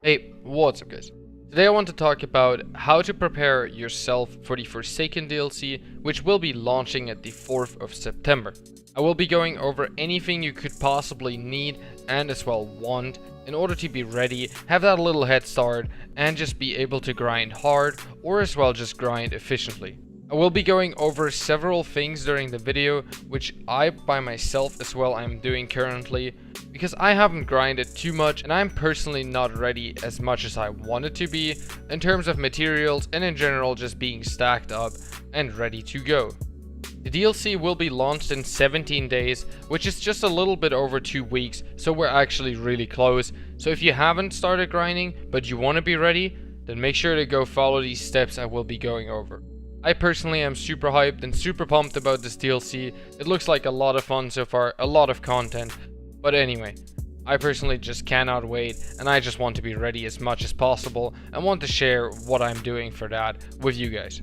Hey, what's up guys? Today I want to talk about how to prepare yourself for the Forsaken DLC, which will be launching at the 4th of September. I will be going over anything you could possibly need and as well want in order to be ready, have that little head start, and just be able to grind hard or as well just grind efficiently. I will be going over several things during the video, which I by myself as well am doing currently, because I haven't grinded too much and I'm personally not ready as much as I wanted to be in terms of materials and in general just being stacked up and ready to go. The DLC will be launched in 17 days, which is just a little bit over 2 weeks, so we're actually really close. So if you haven't started grinding but you want to be ready, then make sure to go follow these steps I will be going over. I personally am super hyped and super pumped about this DLC. It looks like a lot of fun so far, a lot of content. But anyway, I personally just cannot wait and I just want to be ready as much as possible and want to share what I'm doing for that with you guys.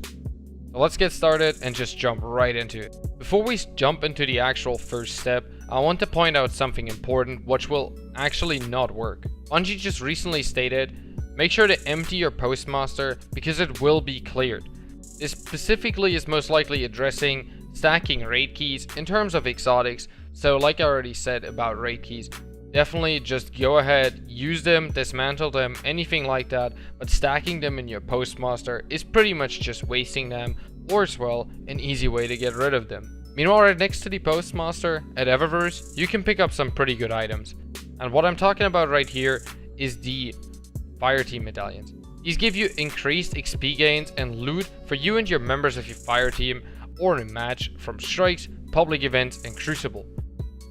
So let's get started and just jump right into it. Before we jump into the actual first step, I want to point out something important which will actually not work. Bungie just recently stated, make sure to empty your postmaster because it will be cleared. This specifically is most likely addressing stacking raid keys in terms of exotics, so like I already said about raid keys, definitely just go ahead, use them, dismantle them, anything like that, but stacking them in your postmaster is pretty much just wasting them, or as well, an easy way to get rid of them. Meanwhile, right next to the postmaster at Eververse, you can pick up some pretty good items, and what I'm talking about right here is the Fireteam medallions. These give you increased XP gains and loot for you and your members of your fire team or in a match from strikes, public events and Crucible.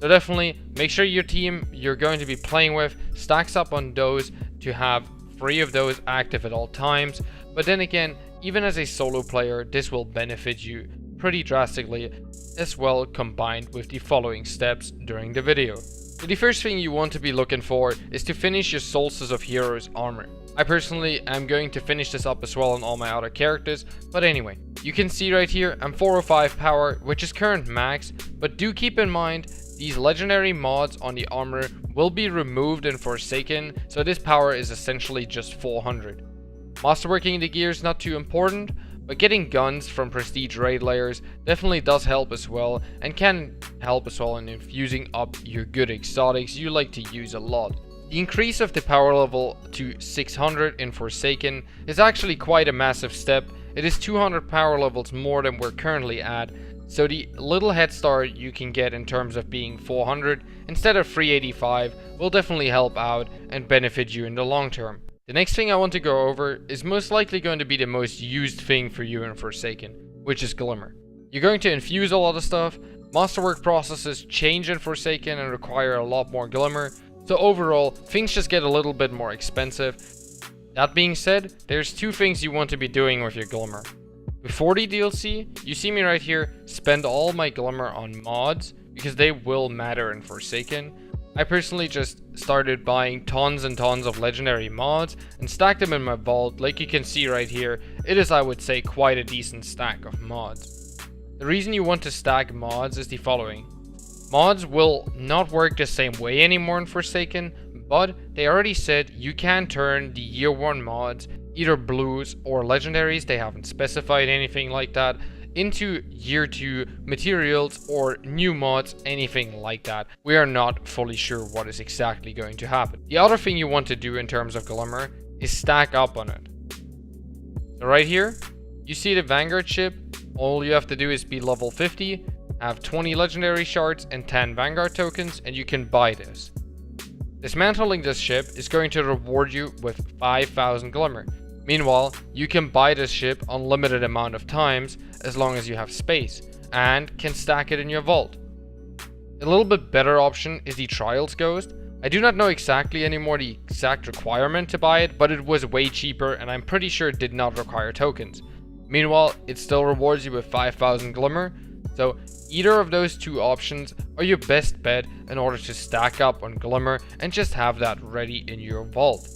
So definitely make sure your team you're going to be playing with stacks up on those to have 3 of those active at all times. But then again, even as a solo player, this will benefit you pretty drastically as well, combined with the following steps during the video. So the first thing you want to be looking for is to finish your Solstice of Heroes armor. I personally am going to finish this up as well on all my other characters, but anyway, you can see right here I'm 405 power, which is current max, but do keep in mind these legendary mods on the armor will be removed in Forsaken, so this power is essentially just 400. Masterworking the gear is not too important, but getting guns from prestige raid layers definitely does help as well, and can help as well in infusing up your good exotics you like to use a lot. The increase of the power level to 600 in Forsaken is actually quite a massive step. It is 200 power levels more than we're currently at, so the little head start you can get in terms of being 400 instead of 385 will definitely help out and benefit you in the long term. The next thing I want to go over is most likely going to be the most used thing for you in Forsaken, which is Glimmer. You're going to infuse a lot of stuff, masterwork processes change in Forsaken and require a lot more Glimmer, so overall, things just get a little bit more expensive. That being said, there's 2 things you want to be doing with your Glimmer. Before the DLC, you see me right here, spend all my Glimmer on mods, because they will matter in Forsaken. I personally just started buying tons and tons of legendary mods and stacked them in my vault. Like you can see right here, it is, I would say, quite a decent stack of mods. The reason you want to stack mods is the following. Mods will not work the same way anymore in Forsaken, but they already said you can turn the year 1 mods, either blues or legendaries, they haven't specified anything like that, into year 2 materials or new mods, anything like that. We are not fully sure what is exactly going to happen. The other thing you want to do in terms of Glimmer is stack up on it. So right here, you see the Vanguard ship. All you have to do is be level 50, have 20 legendary shards and 10 Vanguard tokens, and you can buy this. Dismantling this ship is going to reward you with 5,000 Glimmer. Meanwhile, you can buy this ship unlimited amount of times as long as you have space, and can stack it in your vault. A little bit better option is the Trials Ghost. I do not know exactly anymore the exact requirement to buy it, but it was way cheaper and I'm pretty sure it did not require tokens. Meanwhile, it still rewards you with 5,000 Glimmer, so either of those 2 options are your best bet in order to stack up on Glimmer and just have that ready in your vault.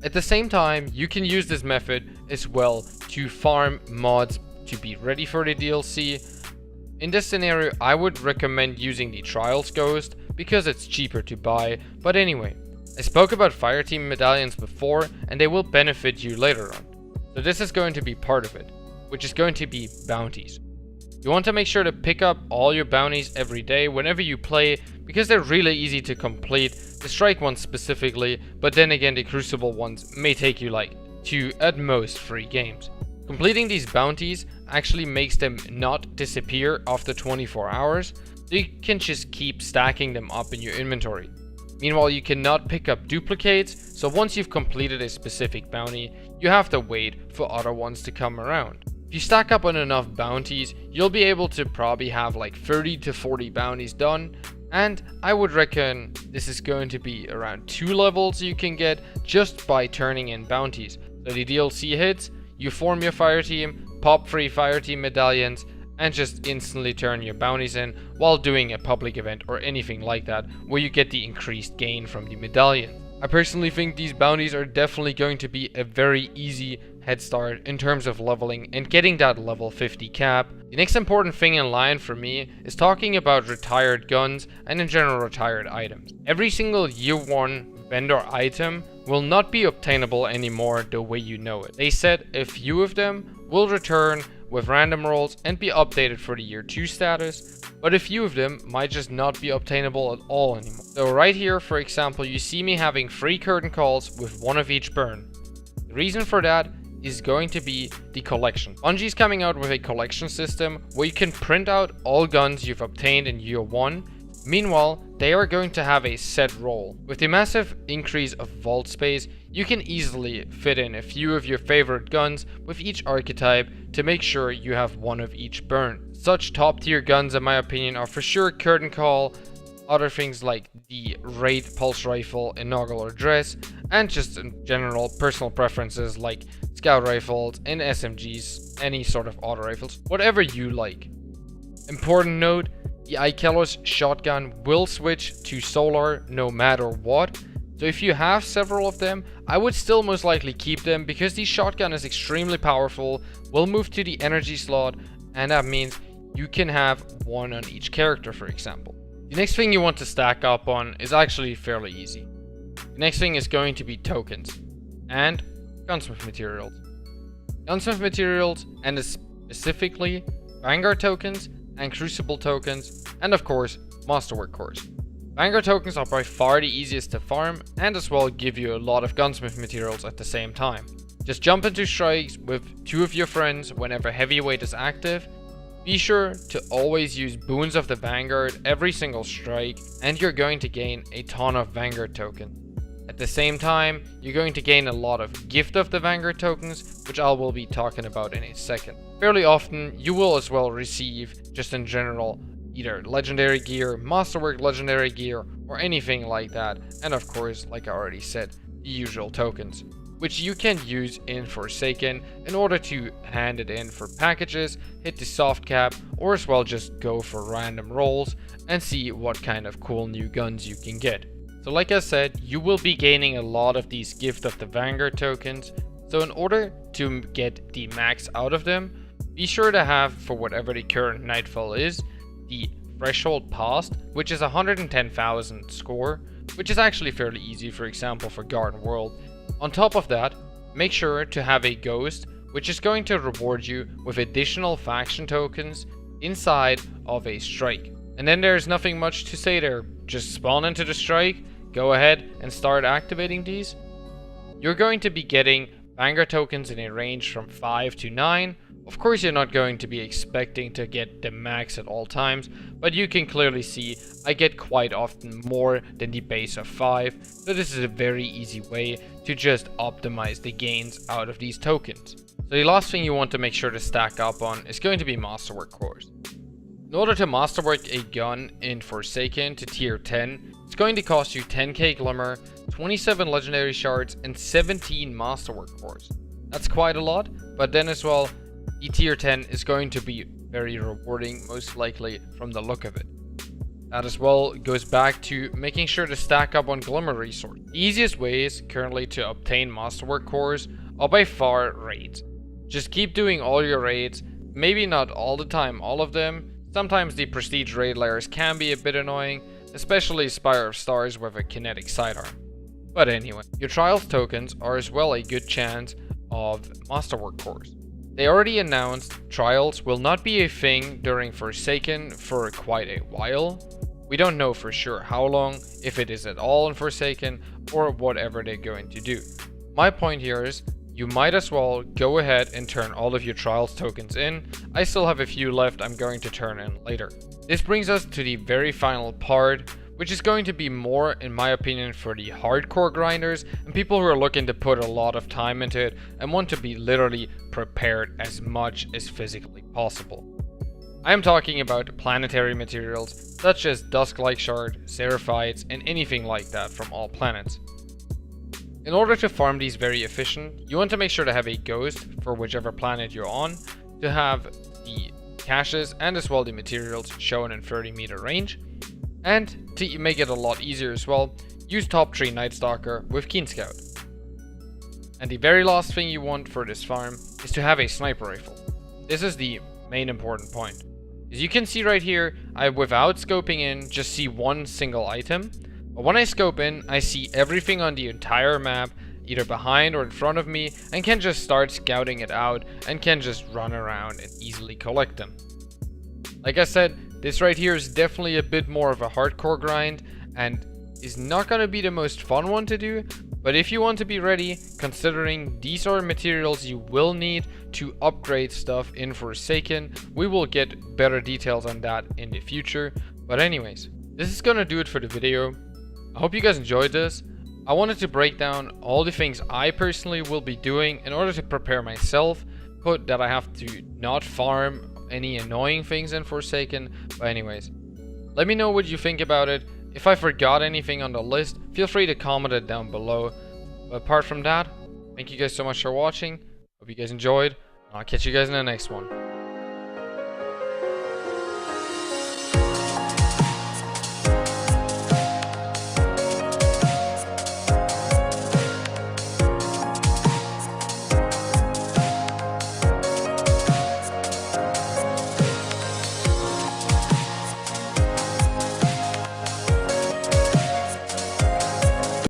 At the same time, you can use this method as well to farm mods to be ready for the DLC. In this scenario, I would recommend using the Trials Ghost because it's cheaper to buy, but anyway, I spoke about fireteam medallions before, and they will benefit you later on. So this is going to be part of it, which is going to be bounties. You want to make sure to pick up all your bounties every day whenever you play, because they're really easy to complete, the strike ones specifically, but then again the crucible ones may take you like 2 at most 3 games. Completing these bounties actually makes them not disappear after 24 hours, so you can just keep stacking them up in your inventory. Meanwhile, you cannot pick up duplicates, so once you've completed a specific bounty, you have to wait for other ones to come around. If you stack up on enough bounties, you'll be able to probably have like 30 to 40 bounties done, and I would reckon this is going to be around 2 levels you can get just by turning in bounties. So the DLC hits, you form your fire team, pop 3 fire team medallions, and just instantly turn your bounties in while doing a public event or anything like that where you get the increased gain from the medallion. I personally think these bounties are definitely going to be a very easy head start in terms of leveling and getting that level 50 cap. The next important thing in line for me is talking about retired guns and in general retired items. Every single year 1 vendor item will not be obtainable anymore the way you know it. They said a few of them will return with random rolls and be updated for the year 2 status, but a few of them might just not be obtainable at all anymore. So right here, for example, you see me having 3 curtain calls with 1 of each burn. The reason for that is going to be the collection. Bungie's coming out with a collection system where you can print out all guns you've obtained in year 1. Meanwhile, they are going to have a set roll. With the massive increase of vault space, you can easily fit in a few of your favorite guns with each archetype to make sure you have 1 of each burn. Such top tier guns in my opinion are for sure Curtain Call, other things like the Raid Pulse Rifle, Inaugural Address, and just in general personal preferences like Scout Rifles and SMGs, any sort of auto rifles, whatever you like. Important note, the Ikelos shotgun will switch to solar no matter what, so if you have several of them, I would still most likely keep them because the shotgun is extremely powerful, will move to the energy slot, and that means you can have 1 on each character, for example. The next thing you want to stack up on is actually fairly easy. The next thing is going to be tokens and gunsmith materials. Gunsmith materials, and specifically Vanguard tokens and Crucible tokens, and of course Masterwork cores. Vanguard tokens are by far the easiest to farm and as well give you a lot of gunsmith materials at the same time. Just jump into strikes with 2 of your friends whenever heavyweight is active. Be sure to always use Boons of the Vanguard every single strike, and you're going to gain a ton of Vanguard tokens. At the same time, you're going to gain a lot of Gift of the Vanguard tokens, which I will be talking about in a second. Fairly often, you will as well receive, just in general, either legendary gear, Masterwork legendary gear, or anything like that, and of course, like I already said, the usual tokens, which you can use in Forsaken in order to hand it in for packages, hit the soft cap, or as well just go for random rolls and see what kind of cool new guns you can get. So like I said, you will be gaining a lot of these Gift of the Vanguard tokens, so in order to get the max out of them, be sure to have, for whatever the current Nightfall is, the Threshold Passed, which is 110,000 score, which is actually fairly easy, for example for Garden World. On top of that, make sure to have a Ghost, which is going to reward you with additional faction tokens inside of a strike. And then there's nothing much to say there, just spawn into the strike, go ahead and start activating these. You're going to be getting Vanguard tokens in a range from 5 to 9. Of course you're not going to be expecting to get the max at all times, but you can clearly see I get quite often more than the base of 5, so this is a very easy way to just optimize the gains out of these tokens. So the last thing you want to make sure to stack up on is going to be Masterwork cores. In order to Masterwork a gun in Forsaken to tier 10, it's going to cost you 10k Glimmer, 27 legendary shards, and 17 Masterwork cores. That's quite a lot, but then as well, the tier 10 is going to be very rewarding, most likely from the look of it. That as well goes back to making sure to stack up on Glimmer resource. The easiest ways currently to obtain Masterwork cores are by far raids. Just keep doing all your raids, maybe not all the time all of them. Sometimes the prestige raid layers can be a bit annoying, especially Spire of Stars with a kinetic sidearm. But anyway, your Trials tokens are as well a good chance of Masterwork cores. They already announced Trials will not be a thing during Forsaken for quite a while. We don't know for sure how long, if it is at all in Forsaken, or whatever they're going to do. My point here is, you might as well go ahead and turn all of your Trials tokens in. I still have a few left I'm going to turn in later. This brings us to the very final part, which is going to be more, in my opinion, for the hardcore grinders and people who are looking to put a lot of time into it and want to be literally prepared as much as physically possible. I am talking about planetary materials such as Dusk-like Shard, Seraphites, and anything like that from all planets. In order to farm these very efficient, you want to make sure to have a ghost for whichever planet you're on, to have the caches and as well the materials shown in 30-meter range, and to make it a lot easier as well, use Top Tree Night Stalker with Keen Scout. And the very last thing you want for this farm is to have a sniper rifle. This is the main important point. As you can see right here, I, without scoping in, just see one single item. But when I scope in, I see everything on the entire map, either behind or in front of me, and can just start scouting it out and can just run around and easily collect them. Like I said, this right here is definitely a bit more of a hardcore grind and is not going to be the most fun one to do, but if you want to be ready, considering these are materials you will need to upgrade stuff in Forsaken, we will get better details on that in the future. But anyways, this is going to do it for the video. I hope you guys enjoyed this. I wanted to break down all the things I personally will be doing in order to prepare myself, put that I have to not farm any annoying things in Forsaken. But anyways, let me know what you think about it. If I forgot anything on the list, feel free to comment it down below. But apart from that, thank you guys so much for watching. Hope you guys enjoyed. I'll catch you guys in the next one.